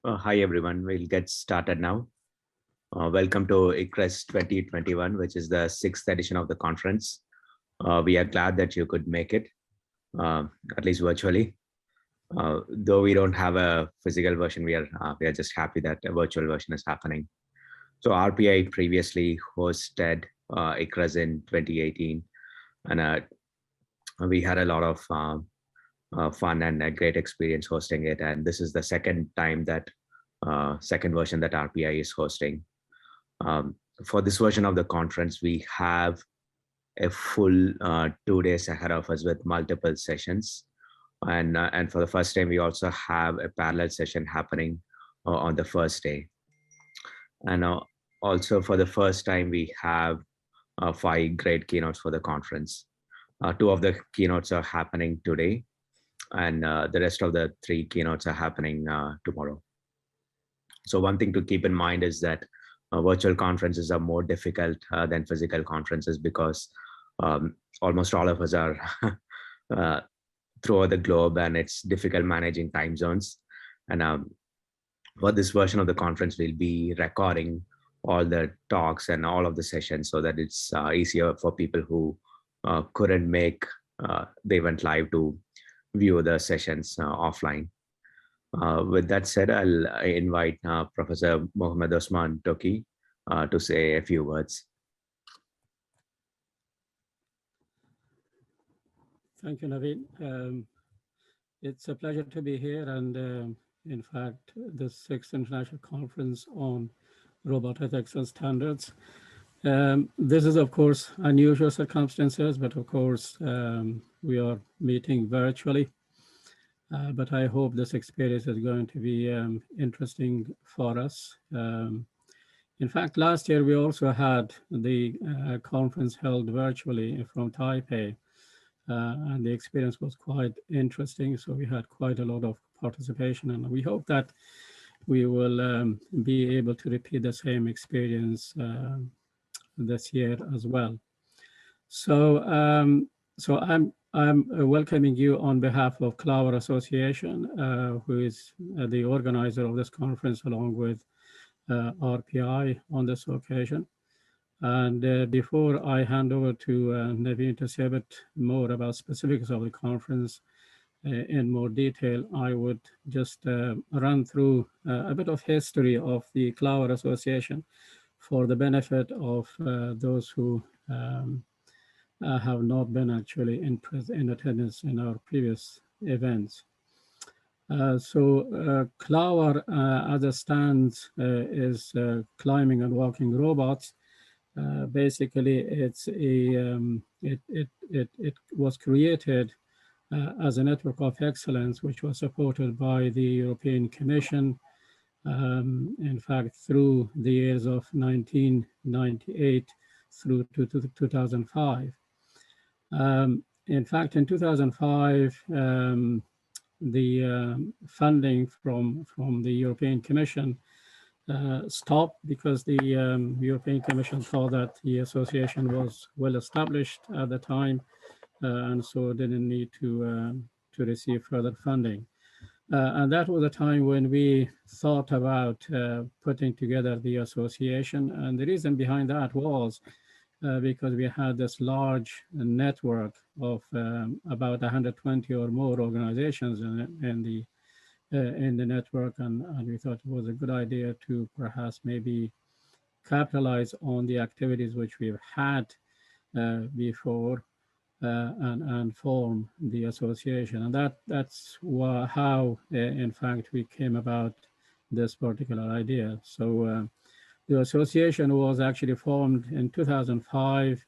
Hi everyone, we'll get started now. Welcome to ICRES 2021, which is the sixth edition of the conference. We are glad that you could make it, uh, at least virtually. Though we don't have a physical version, we are just happy that a virtual version is happening. So RPI previously hosted ICRES in 2018, and we had a lot of fun and a great experience hosting it. And this is the second time that second version that RPI is hosting. For this version of the conference, we have a full 2 days ahead of us with multiple sessions. And for the first time, we also have a parallel session happening on the first day. And also for the first time, we have 5 great keynotes for the conference. 2 of the keynotes are happening today, and the rest of the 3 keynotes are happening tomorrow. So one thing to keep in mind is that virtual conferences are more difficult than physical conferences because almost all of us are throughout the globe, and it's difficult managing time zones. And for this version of the conference, we'll be recording all the talks and all of the sessions so that it's easier for people who couldn't make the event live to view the sessions offline. With that said, I'll invite Professor Mohammed Osman Toki to say a few words. Thank you, Naveen. It's a pleasure to be here, and in fact, the 6th International Conference on Robot Ethics and Standards. This is, of course, unusual circumstances, but of course, we are meeting virtually. But I hope this experience is going to be interesting for us. In fact, last year we also had the conference held virtually from Taipei, and the experience was quite interesting. So we had quite a lot of participation, and we hope that we will be able to repeat the same experience this year as well. So, I'm welcoming you on behalf of Clover Association, who is the organizer of this conference, along with RPI on this occasion. And before I hand over to Naveen to say a bit more about specifics of the conference in more detail, I would just run through a bit of history of the Clover Association for the benefit of those who have not been actually in attendance in our previous events. Clover, as it stands, is climbing and walking robots. Basically, it was created as a network of excellence, which was supported by the European Commission. In fact, through the years of 1998 through to 2005. In fact, in 2005, the funding from the European Commission stopped because the European Commission thought that the association was well established at the time, and so didn't need to receive further funding. And that was a time when we thought about putting together the association. And the reason behind that was because we had this large network of about 120 or more organizations in the network, and we thought it was a good idea to perhaps maybe capitalize on the activities which we've had before and form the association. And that's how, in fact, we came about this particular idea. So the association was actually formed in 2005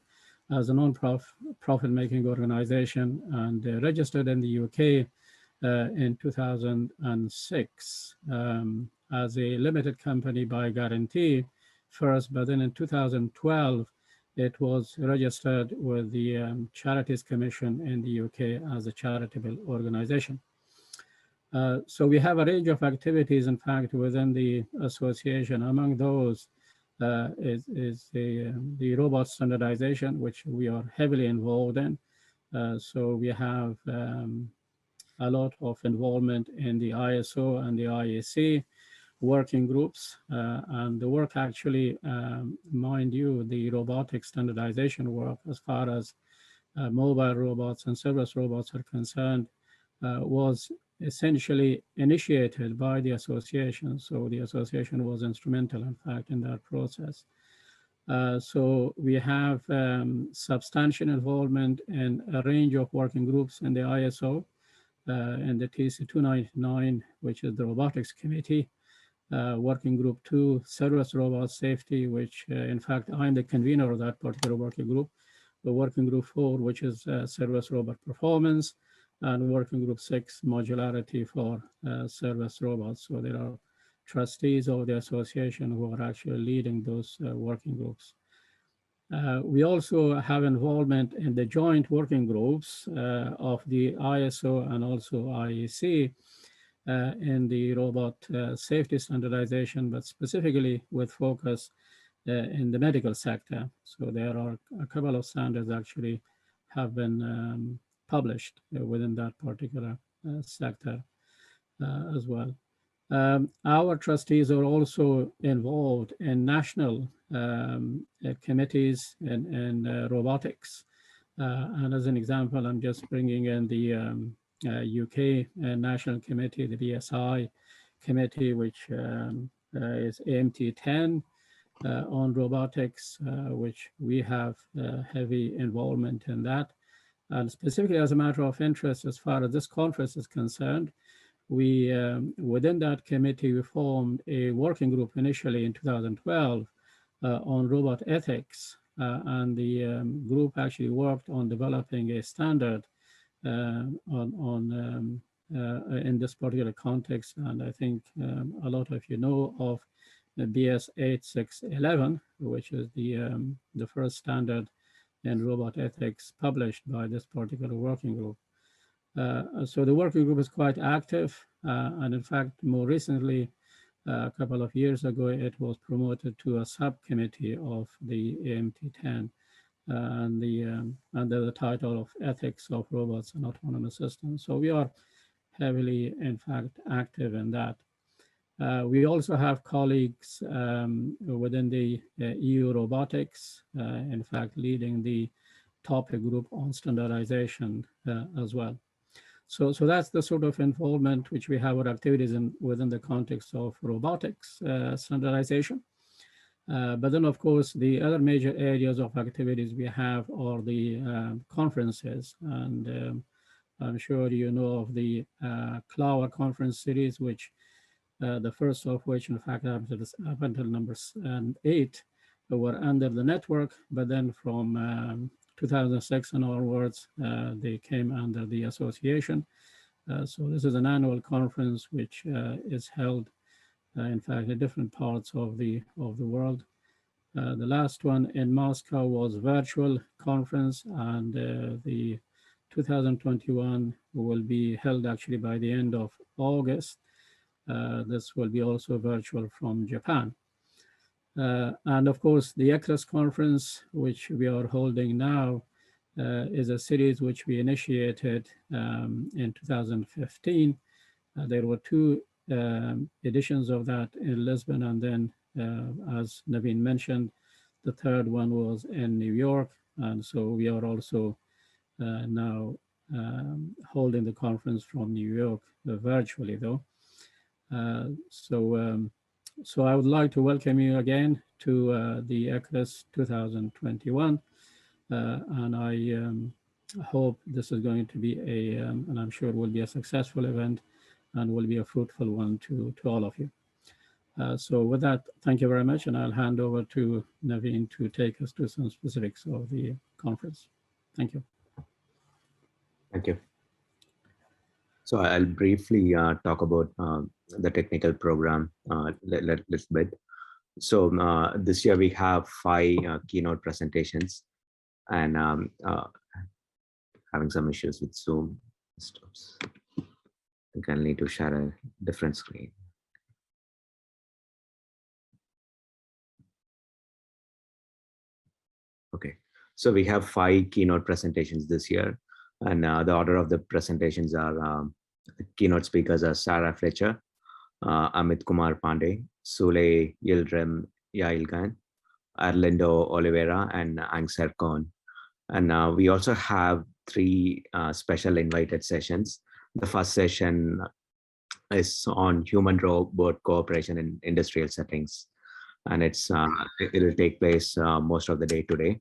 as a non-profit making organization and registered in the UK in 2006 as a limited company by guarantee first, but then in 2012, it was registered with the Charities Commission in the UK as a charitable organization. So we have a range of activities, in fact, within the association. Among those is the robot standardization, which we are heavily involved in. So we have a lot of involvement in the ISO and the IEC. working groups. And the work actually, mind you, the robotic standardization work as far as mobile robots and service robots are concerned, was essentially initiated by the association. So the association was instrumental, in fact, in that process. So we have substantial involvement in a range of working groups in the ISO, in the TC 299, which is the Robotics Committee, Working Group 2, Service Robot Safety, which in fact, I'm the convener of that particular working group, the Working Group 4, which is Service Robot Performance, and Working Group 6, Modularity for Service Robots. So there are trustees of the association who are actually leading those working groups. We also have involvement in the joint working groups of the ISO and also IEC in the robot safety standardization, but specifically with focus in the medical sector. So there are a couple of standards actually have been published within that particular sector as well. Our trustees are also involved in national committees in robotics. And as an example, I'm just bringing in the UK National Committee, the BSI committee, which is AMT 10 on robotics, which we have heavy involvement in that. And specifically as a matter of interest, as far as this conference is concerned, we, within that committee, we formed a working group initially in 2012 on robot ethics. And the group actually worked on developing a standard in this particular context. And I think a lot of you know of the BS 8611, which is the first standard in robot ethics published by this particular working group. So the working group is quite active, and in fact, more recently, a couple of years ago, it was promoted to a subcommittee of the AMT 10 and under the title of Ethics of Robots and Autonomous Systems. So we are heavily, in fact, active in that. We also have colleagues within the EU robotics, in fact, leading the topic group on standardization as well. So that's the sort of involvement which we have with activities within the context of robotics standardization. But then, of course, the other major areas of activities we have are the conferences. And I'm sure you know of the CLAWA conference series, which the first of which, in fact, up until number 8, were under the network. But then from 2006 and onwards, they came under the association. So this is an annual conference which is held, in fact, in different parts of the world. The last one in Moscow was virtual conference, and the 2021 will be held actually by the end of August. This will be also virtual from Japan. And of course, the ICRES conference, which we are holding now, is a series which we initiated in 2015. There were 2 editions of that in Lisbon, and then, as Naveen mentioned, the third one was in New York. And so we are also now holding the conference from New York virtually, though. So I would like to welcome you again to the ICRES 2021. And I hope this is going to be and I'm sure it will be a successful event and will be a fruitful one to all of you. So with that, thank you very much. And I'll hand over to Naveen to take us to some specifics of the conference. Thank you. Thank you. So I'll briefly talk about the technical program a little bit. So this year we have 5 keynote presentations, and having some issues with Zoom. Stops. I can need to share a different screen. Okay, so we have 5 keynote presentations this year, and the order of the presentations are the keynote speakers are Sarah Fletcher, Amit Kumar Pandey, Sule Yildirim Yailgan, Arlindo Oliveira, and Angser Kohn. And we also have three special invited sessions. The first session is on human-robot cooperation in industrial settings, and it will take place most of the day today.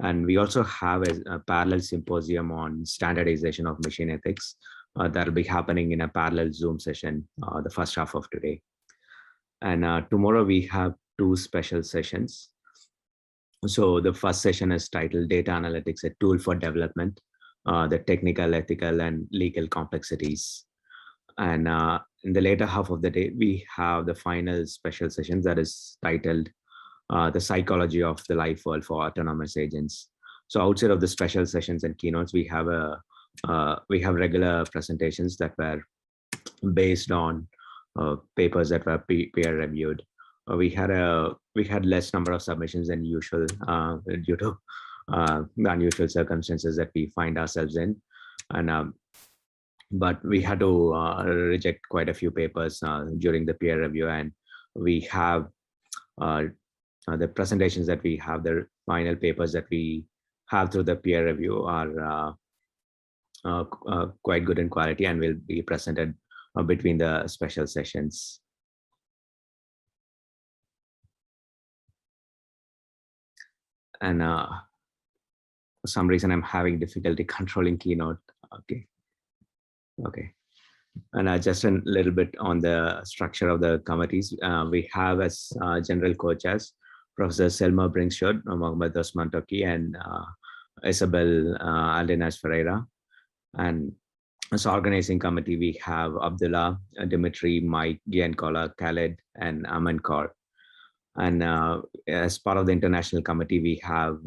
And we also have a parallel symposium on standardization of machine ethics that will be happening in a parallel Zoom session the first half of today. And tomorrow we have two special sessions. So the first session is titled Data Analytics, a Tool for Development, the Technical, Ethical, and Legal Complexities. And in the later half of the day, we have the final special session that is titled The Psychology of the Life World for Autonomous Agents. So outside of the special sessions and keynotes, we have regular presentations that were based on papers that were peer reviewed. We had less number of submissions than usual due to unusual circumstances that we find ourselves in, and but we had to reject quite a few papers during the peer review, and we have the presentations that we have, the final papers that we have through the peer review are quite good in quality and will be presented between the special sessions. And for some reason, I'm having difficulty controlling Keynote. Okay. And just a little bit on the structure of the committees. We have as general co-chairs Professor Selma Brinkshot, Mohammad Osman Toki, and Isabel Aldenas Ferreira. And as organizing committee, we have Abdullah, Dimitri, Mike, Giancola, Khaled, and Aman Kaur. And as part of the international committee, we have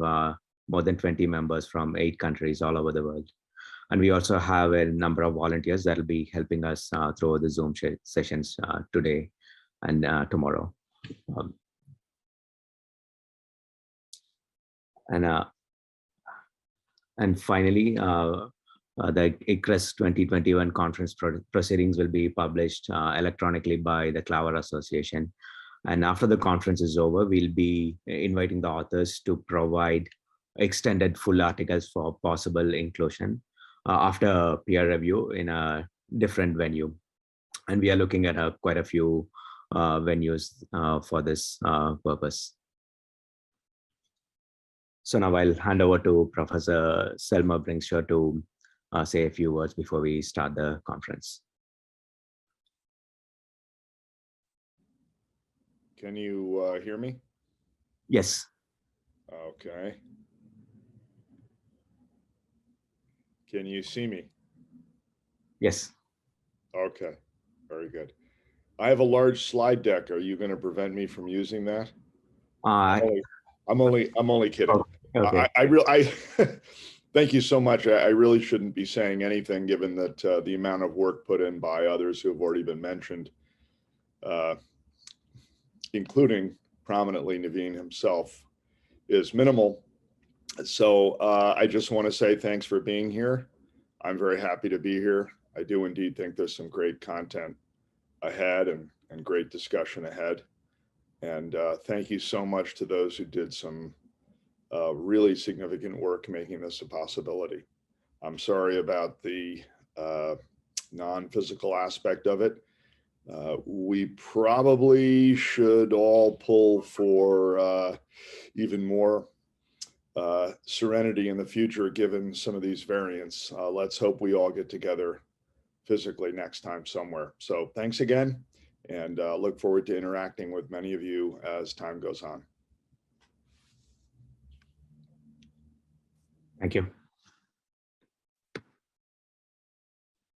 more than 20 members from 8 countries all over the world. And we also have a number of volunteers that will be helping us through the Zoom sessions today and tomorrow. And finally, the ICRES 2021 conference proceedings will be published electronically by the Clover Association. And after the conference is over, we'll be inviting the authors to provide extended full articles for possible inclusion after peer review in a different venue. And we are looking at quite a few venues for this purpose. So now I'll hand over to Professor Selma Brinkshot to say a few words before we start the conference. Can you hear me? Yes. Okay. Can you see me? Yes. Okay, very good. I have a large slide deck. Are you going to prevent me from using that? I'm only kidding. Okay. I thank you so much. I really shouldn't be saying anything given that the amount of work put in by others who have already been mentioned, including prominently Naveen himself, is minimal. So I just want to say thanks for being here. I'm very happy to be here. I do indeed think there's some great content ahead and great discussion ahead. And thank you so much to those who did some really significant work making this a possibility. I'm sorry about the non-physical aspect of it. We probably should all pull for even more serenity in the future, given some of these variants. Let's hope we all get together physically next time somewhere. So thanks again, and look forward to interacting with many of you as time goes on. Thank you.